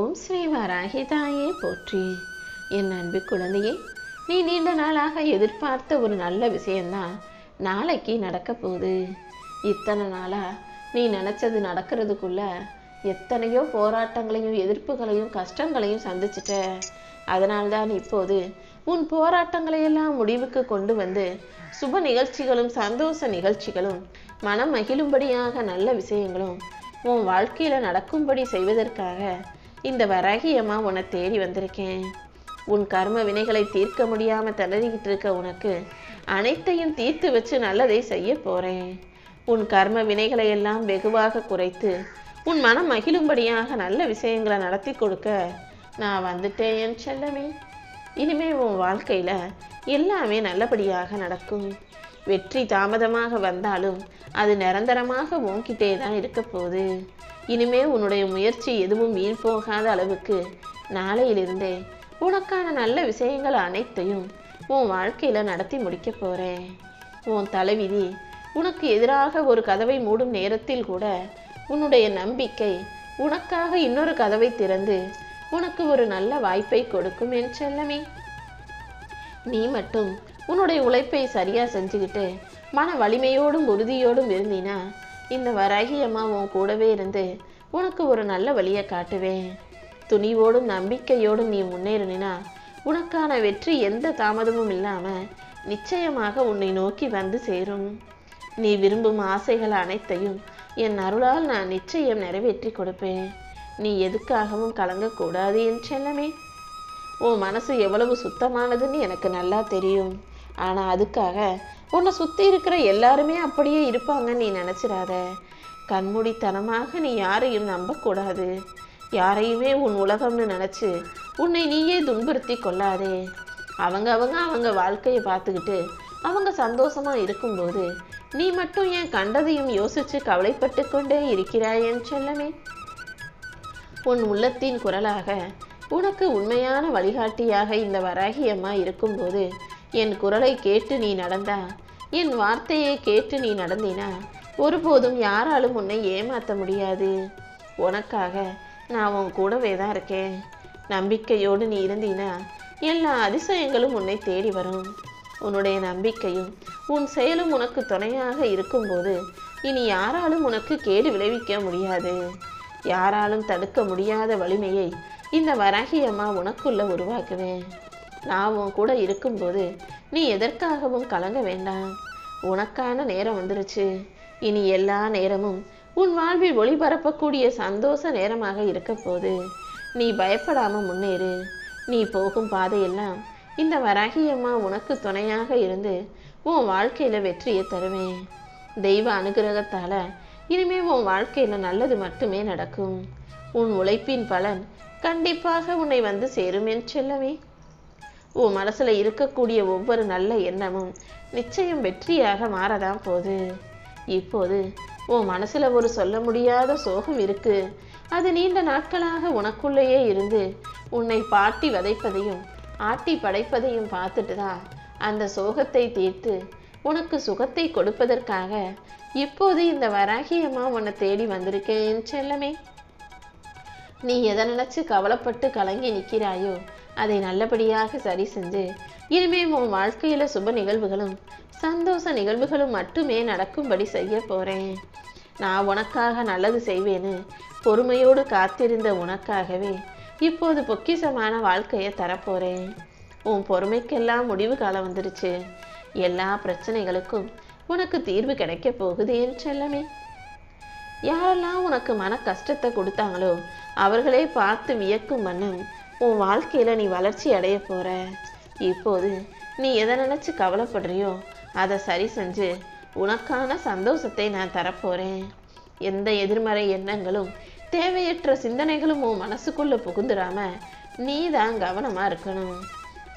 ஓம் ஸ்ரீ வராகி தாயே போற்றி. என் அன்பு குழந்தையே, நீ நீண்ட நாளாக எதிர்பார்த்த ஒரு நல்ல விஷயம்தான் நாளைக்கு நடக்க போகுது. இத்தனை நாளா நீ நினைச்சது நடக்கிறதுக்குள்ள எத்தனையோ போராட்டங்களையும் எதிர்ப்புகளையும் கஷ்டங்களையும் சந்திச்சிட்ட. அதனால்தான் இப்போது உன் போராட்டங்களையெல்லாம் முடிவுக்கு கொண்டு வந்து சுப நிகழ்ச்சிகளும் சந்தோஷ நிகழ்ச்சிகளும் மனம் மகிழும்படியாக நல்ல விஷயங்களும் உன் வாழ்க்கையில நடக்கும்படி செய்வதற்காக இந்த வராகி அம்மா உன்னை தேடி வந்திருக்கேன். உன் கர்ம வினைகளை தீர்க்க முடியாம திணறிக்கிட்டு இருக்க உனக்கு அனைத்தையும் தீர்த்து வச்சு நல்லதை செய்ய போறேன். உன் கர்ம வினைகளை எல்லாம் வெகுவாக குறைத்து உன் மனம் மகிழும்படியாக நல்ல விஷயங்களை நடத்தி கொடுக்க நான் வந்துட்டேன் என் செல்லமே. இனிமே உன் வாழ்க்கையில எல்லாமே நல்லபடியாக நடக்கும். வெற்றி தாமதமாக வந்தாலும் அது நிரந்தரமாக உன்கிட்டே தான் இருக்க போகுது. இனிமே உன்னுடைய முயற்சி எதுவும் வீண் போகாத அளவுக்கு நாளையிலிருந்தே உனக்கான நல்ல விஷயங்கள் அனைத்தையும் உன் வாழ்க்கையில நடத்தி முடிக்க போறேன். உன் தலைவிதி உனக்கு எதிராக ஒரு கதவை மூடும் நேரத்தில் கூட உன்னுடைய நம்பிக்கை உனக்காக இன்னொரு கதவை திறந்து உனக்கு ஒரு நல்ல வாய்ப்பை கொடுக்கும் என் செல்லமே. நீ மட்டும் உன்னுடைய உழைப்பை சரியா செஞ்சுக்கிட்டு மன வலிமையோடும் உறுதியோடும் இருந்தீனா இந்த வராகி அம்மா உன் கூடவே இருந்து உனக்கு ஒரு நல்ல வழியை காட்டுவேன். துணிவோடும் நம்பிக்கையோடும் நீ முன்னேறினா உனக்கான வெற்றி எந்த தாமதமும் இல்லாம நிச்சயமாக உன்னை நோக்கி வந்து சேரும். நீ விரும்பும் ஆசைகள் அனைத்தையும் என் அருளால் நான் நிச்சயம் நிறைவேற்றி கொடுப்பேன். நீ எதுக்காகவும் கலங்கக்கூடாது என் செல்லமே. உன் மனசு எவ்வளவு சுத்தமானதுன்னு எனக்கு நல்லா தெரியும். ஆனா அதுக்காக உன்னை சுத்தி இருக்கிற எல்லாருமே அப்படியே இருப்பாங்கன்னு நீ நினைச்சிடாத. கண்மூடித்தனமாக நீ யாரையும் நம்பக்கூடாது. யாரையுமே உன் உலகம்னு நினைச்சு உன்னை நீயே துன்புறுத்தி கொள்ளாதே. அவங்க வாழ்க்கையை பார்த்துக்கிட்டு அவங்க சந்தோஷமா இருக்கும்போது நீ மட்டும் ஏன் கண்டதையும் யோசிச்சு கவலைப்பட்டு கொண்டே இருக்கிறாய் என் செல்லமே. உன் உள்ளத்தின் குரலாக உனக்கு உண்மையான வழிகாட்டியாக இந்த வராகி அம்மா இருக்கும்போது என் குரலை கேட்டு நீ நடந்தா, என் வார்த்தையை கேட்டு நீ நடந்தினா ஒருபோதும் யாராலும் உன்னை ஏமாற்ற முடியாது. உனக்காக நான் உன் கூடவே தான் இருக்கேன். நம்பிக்கையோடு நீ இருந்தீனா எல்லா அதிசயங்களும் உன்னை தேடி வரும். உன்னுடைய நம்பிக்கையும் உன் செயலும் உனக்கு துணையாக இருக்கும்போது இனி யாராலும் உனக்கு கேடு விளைவிக்க முடியாது. யாராலும் தடுக்க முடியாத வலிமையை இந்த வராகி அம்மா உனக்குள்ள உருவாக்குவேன். நான் உன் கூட இருக்கும்போது நீ எதற்காகவும் கலங்க வேண்டாம். உனக்கான நேரம் வந்துருச்சு. இனி எல்லா நேரமும் உன் வாழ்வில் ஒளிபரப்பக்கூடிய சந்தோஷ நேரமாக இருக்க போது. நீ பயப்படாம முன்னேறு. நீ போகும் பாதையெல்லாம் இந்த வராகி அம்மா உனக்கு துணையாக இருந்து உன் வாழ்க்கையில வெற்றியை தருவேன். தெய்வ அனுகிரகத்தால இனிமே உன் வாழ்க்கையில நல்லது மட்டுமே நடக்கும். உன் உழைப்பின் பலன் கண்டிப்பாக உன்னை வந்து சேரும் என் செல்லமே. உன் மனசுல இருக்கக்கூடிய ஒவ்வொரு நல்ல எண்ணமும் நிச்சயம் வெற்றியாக மாறதான் போகுது. இப்போது உன் மனசுல ஒரு சொல்ல முடியாத சோகம் இருக்கு. அது நீண்ட நாட்களாக உனக்குள்ளேயே இருந்து உன்னை பாட்டி வதைப்பதையும் ஆட்டி படைப்பதையும் பார்த்துட்டு தான் அந்த சோகத்தை தீர்த்து உனக்கு சுகத்தை கொடுப்பதற்காக இப்போது இந்த வராகி அம்மா உன்னை தேடி வந்திருக்கேன் என் செல்லமே. நீ எதை நினைச்சு கவலைப்பட்டு கலங்கி நிற்கிறாயோ அதை நல்லபடியாக சரி செஞ்சு இனிமே உன் வாழ்க்கையில சுப நிகழ்வுகளும் சந்தோஷ நிகழ்வுகளும் மட்டுமே நடக்கும்படி செய்ய போறேன். நான் உனக்காக நல்லது செய்வேன்னு பொறுமையோடு காத்திருந்த உனக்காகவே இப்போது பொக்கிஷமான வாழ்க்கையை தரப்போறேன். உன் பொறுமைக்கெல்லாம் முடிவு காலம் வந்துருச்சு. எல்லா பிரச்சனைகளுக்கும் உனக்கு தீர்வு கிடைக்க போகுது என் செல்லமே. யாரெல்லாம் உனக்கு மன கஷ்டத்தை கொடுத்தாங்களோ அவர்களே பார்த்து வியக்கும் வண்ணம் உன் வாழ்க்கையில நீ வளர்ச்சி அடைய போற. இப்போது நீ எதை நினைச்சு கவலைப்படுறியோ அதை சரி செஞ்சு உனக்கான சந்தோஷத்தை நான் தரப்போறேன். எந்த எதிர்மறை எண்ணங்களும் தேவையற்ற சிந்தனைகளும் உன் மனசுக்குள்ள புகுந்துடாம நீ தான் கவனமா இருக்கணும்.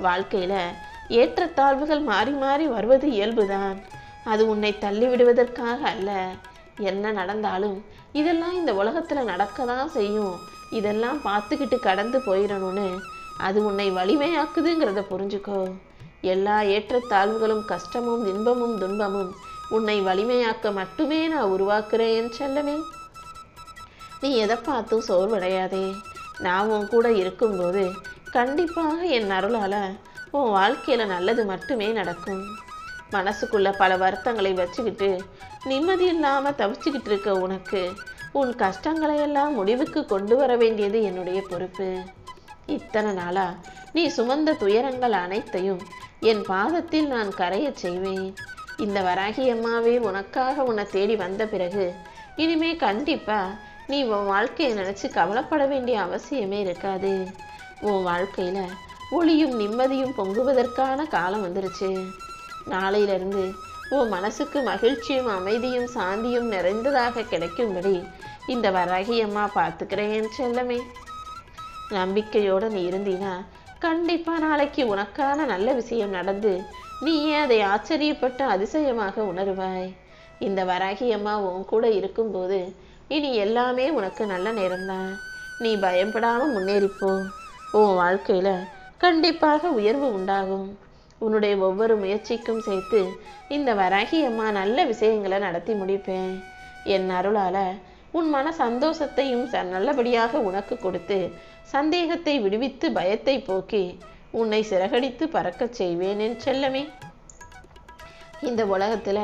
வாழ்க்கையில ஏற்றத்தாழ்வுகள் மாறி மாறி வருவது இயல்புதான். அது உன்னை தள்ளி விடுவதற்காக அல்ல. என்ன நடந்தாலும் இதெல்லாம் இந்த உலகத்துல நடக்கதான் செய்யும். இதெல்லாம் பார்த்துக்கிட்டு கடந்து போயிடணும்னு அது உன்னை வலிமையாக்குதுங்கிறத புரிஞ்சுக்கோ. எல்லா ஏற்றத்தாழ்வுகளும் கஷ்டமும் இன்பமும் துன்பமும் உன்னை வலிமையாக்க மட்டுமே நான் உருவாக்குறேன் என் செல்லமே. நீ எதை பார்த்தும் சோர்வடையாதே. நான் உன் கூட இருக்கும்போது கண்டிப்பாக என் அருளால் உன் வாழ்க்கையில் நல்லது மட்டுமே நடக்கும். மனசுக்குள்ள பல வருத்தங்களை வச்சுக்கிட்டு நிம்மதி இல்லாமல் தவிச்சுக்கிட்டு இருக்க உனக்கு உன் கஷ்டங்களையெல்லாம் முடிவுக்கு கொண்டு வர வேண்டியது என்னுடைய பொறுப்பு. இத்தனை நாளா நீ சுமந்த துயரங்கள் அனைத்தையும் என் பாதத்தில் நான் கரைய செய்வேன். இந்த வராகி அம்மாவே உனக்காக உன்னை தேடி வந்த பிறகு இனிமே கண்டிப்பா நீ உன் வாழ்க்கையை நினைச்சு கவலைப்பட வேண்டிய அவசியமே இருக்காது. உன் வாழ்க்கையில ஒளியும் நிம்மதியும் பொங்குவதற்கான காலம் வந்துருச்சு. நாளையிலிருந்து உன் மனசுக்கு மகிழ்ச்சியும் அமைதியும் சாந்தியும் நிறைந்ததாக கிடைக்கும்படி இந்த வராகி அம்மா பார்த்துக்கிறேன் செல்லமே. நம்பிக்கையோடு நீ இருந்தீனா கண்டிப்பா நாளைக்கு உனக்கான நல்ல விஷயம் நடந்து நீயே அதை ஆச்சரியப்பட்டு அதிசயமாக உணர்வாய். இந்த வராகி அம்மா உன் கூட இருக்கும்போது இனி எல்லாமே உனக்கு நல்ல நேரம்தான். நீ பயப்படாம முன்னேறிப்போ. உன் வாழ்க்கையில கண்டிப்பாக உயர்வு உண்டாகும். உன்னுடைய ஒவ்வொரு முயற்சிக்கும் சேர்த்து இந்த வராகி அம்மா நல்ல விஷயங்களை நடத்தி முடிப்பேன். என் அருளால உன் மன சந்தோஷத்தையும் நல்லபடியாக உனக்கு கொடுத்து சந்தேகத்தை விடுவித்து பயத்தை போக்கி உன்னை சிறகடித்து பறக்கச் செய்வேன் என் செல்லமே. இந்த உலகத்துல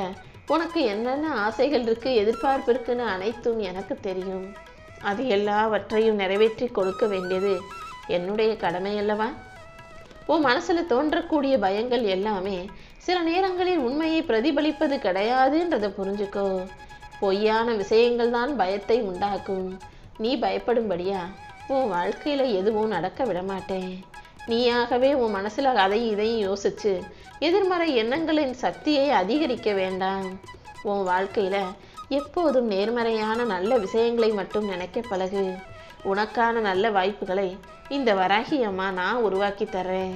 உனக்கு என்னென்ன ஆசைகள் இருக்கு, எதிர்பார்ப்பு இருக்குன்னு அனைத்தும் எனக்கு தெரியும். அது எல்லாவற்றையும் நிறைவேற்றி கொடுக்க வேண்டியது என்னுடைய கடமை அல்லவா? உன் மனசுல தோன்றக்கூடிய பயங்கள் எல்லாமே சில நேரங்களில் உண்மையை பிரதிபலிப்பது கிடையாதுன்றதை புரிஞ்சுக்கோ. பொய்யான விஷயங்கள் தான் பயத்தை உண்டாக்கும். நீ பயப்படும்படியா உன் வாழ்க்கையில எதுவும் நடக்க விடமாட்டேன். நீயாகவே உன் மனசுல அதையும் இதையும் யோசிச்சு எதிர்மறை எண்ணங்களின் சக்தியை அதிகரிக்க வேண்டாம். உன் வாழ்க்கையில எப்போதும் நேர்மறையான நல்ல விஷயங்களை மட்டும் நினைக்க பழகு. உனக்கான நல்ல வாய்ப்புகளை இந்த வராகி அம்மா நான் உருவாக்கி தர்றேன்.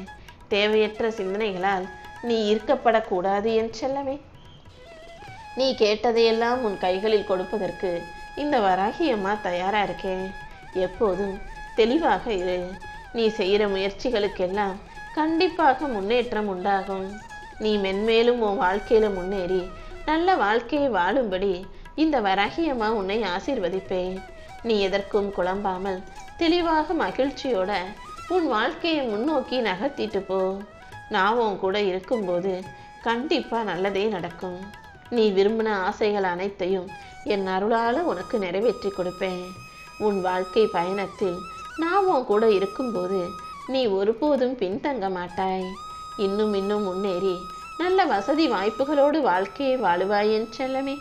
தேவையற்ற சிந்தனைகளால் நீ ஈர்க்கப்படக்கூடாது என் செல்லமே. நீ கேட்டதையெல்லாம் உன் கைகளில் கொடுப்பதற்கு இந்த வராகி அம்மா தயாரா இருக்கேன். எப்போதும் தெளிவாக இரு. நீ செய்கிற முயற்சிகளுக்கெல்லாம் கண்டிப்பாக முன்னேற்றம் உண்டாகும். நீ மென்மேலும் உன் வாழ்க்கையில முன்னேறி நல்ல வாழ்க்கையை வாழும்படி இந்த வராகி அம்மா உன்னை ஆசீர்வதிப்பேன். நீ எதற்கும் குழம்பாமல் தெளிவாக மகிழ்ச்சியோட உன் வாழ்க்கையை முன்னோக்கி நகர்த்திட்டு போ. நான் உன் கூட இருக்கும்போது கண்டிப்பா நல்லதே நடக்கும். நீ விரும்பின ஆசைகள் அனைத்தையும் என் அருளால உனக்கு நிறைவேற்றி கொடுப்பேன். உன் வாழ்க்கை பயணத்தில் நான் உன் கூட இருக்கும்போது நீ ஒருபோதும் பின்தங்க மாட்டாய். இன்னும் இன்னும் முன்னேறி நல்ல வசதி வாய்ப்புகளோடு வாழ்க்கையை வாழுவாய் என் செல்லமே.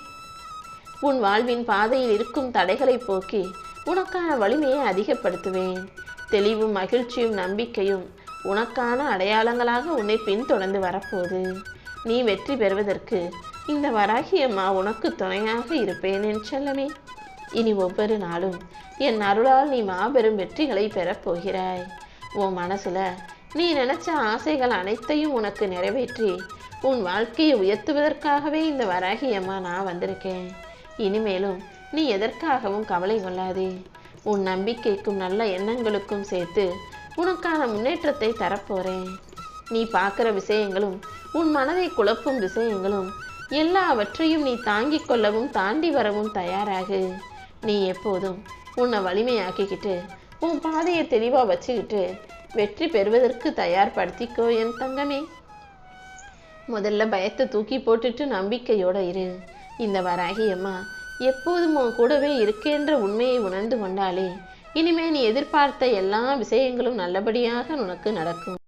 உன் வாழ்வின் பாதையில் இருக்கும் தடைகளை போக்கி உனக்கான வலிமையை அதிகப்படுத்துவேன். தெளிவும் மகிழ்ச்சியும் நம்பிக்கையும் உனக்கான அடையாளங்களாக உன்னை பின்தொடர்ந்து வரப்போகுது. நீ வெற்றி பெறுவதற்கு இந்த வராகி அம்மா உனக்கு துணையாக இருப்பேன் என் செல்லமே. இனி ஒவ்வொரு நாளும் என் அருளால் நீ மாபெரும் வெற்றிகளை பெறப்போகிறாய். உன் மனசுல நீ நினைச்ச ஆசைகள் அனைத்தையும் உனக்கு நிறைவேற்றி உன் வாழ்க்கையை உயர்த்துவதற்காகவே இந்த வராகி அம்மா நான் வந்திருக்கேன். இனிமேலும் நீ எதற்காகவும் கவலை கொள்ளாதே. உன் நம்பிக்கைக்கும் நல்ல எண்ணங்களுக்கும் சேர்த்து உனக்கான முன்னேற்றத்தை தரப்போறேன். நீ பார்க்குற விஷயங்களும் உன் மனதை குழப்பும் விஷயங்களும் எல்லாவற்றையும் நீ தாங்கிக் கொள்ளவும் தாண்டி வரவும் தயாராகு. நீ எப்போதும் உன்னை வலிமையாக்கிக்கிட்டு உன் பாதையை தெளிவாக வச்சுக்கிட்டு வெற்றி பெறுவதற்கு தயார்படுத்திக்கோ என் தங்கமே. முதல்ல பயத்தை தூக்கி போட்டுட்டு நம்பிக்கையோட இரு. இந்த வராகி அம்மா எப்போதும் உன் கூடவே இருக்கேன்ற உண்மையை உணர்ந்து கொண்டாலே இனிமே நீ எதிர்பார்த்த எல்லா விஷயங்களும் நல்லபடியாக உனக்கு நடக்கும்.